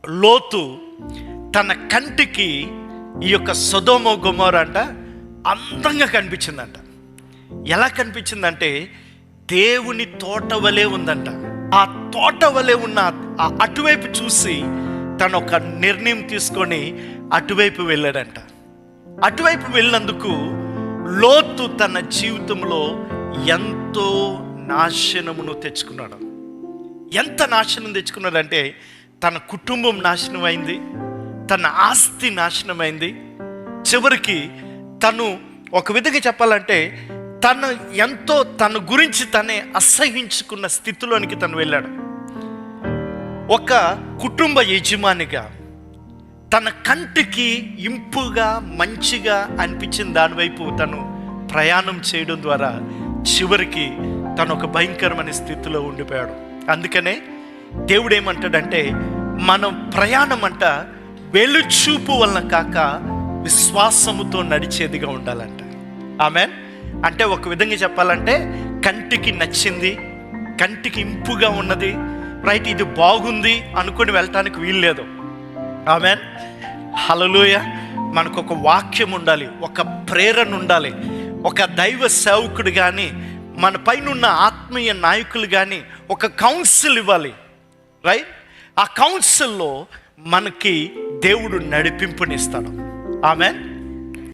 లోతు తన కంటికి ఈ యొక్క సొదొమ గొమొర్రా అంట అందంగా కనిపించిందంట. ఎలా కనిపించిందంటే దేవుని తోట వలె ఉందంట. ఆ తోట వలె ఉన్న అటువైపు చూసి తను ఒక నిర్ణయం తీసుకొని అటువైపు వెళ్ళాడంట. అటువైపు వెళ్ళినందుకు లోతు తన జీవితంలో ఎంతో నాశనమును తెచ్చుకున్నాడు. ఎంత నాశనం తెచ్చుకున్నాడంటే తన కుటుంబం నాశనం అయింది, తన ఆస్తి నాశనమైంది. చివరికి తను ఒక విధంగా చెప్పాలంటే తన గురించి తనే అసహించుకున్న స్థితిలోనికి తను వెళ్ళాడు. ఒక కుటుంబ యజమానిగా తన కంటికి ఇంపుగా మంచిగా అనిపించిన దానివైపు తను ప్రయాణం చేయడం ద్వారా చివరికి తను ఒక భయంకరమైన స్థితిలో ఉండిపోయాడు. అందుకనే దేవుడు ఏమంటాడంటే మనం ప్రయాణం అంట వెలుచూపు వలన కాక విశ్వాసముతో నడిచేదిగా ఉండాలంట. ఆమేన్. అంటే ఒక విధంగా చెప్పాలంటే కంటికి నచ్చింది, కంటికి ఇంపుగా ఉన్నది, రైట్, ఇది బాగుంది అనుకుని వెళ్ళటానికి వీలు లేదు. ఆమేన్. హల్లెలూయా. మనకు ఒక వాక్యం ఉండాలి, ఒక ప్రేరణ ఉండాలి, ఒక దైవ సేవకుడు కానీ మన పైన ఉన్న ఆత్మీయ నాయకులు కానీ ఒక కౌన్సిల్ ఇవ్వాలి, రైట్. ఆ కౌన్సిల్లో మనకి దేవుడు నడిపింపునిస్తాడు. ఆమేన్.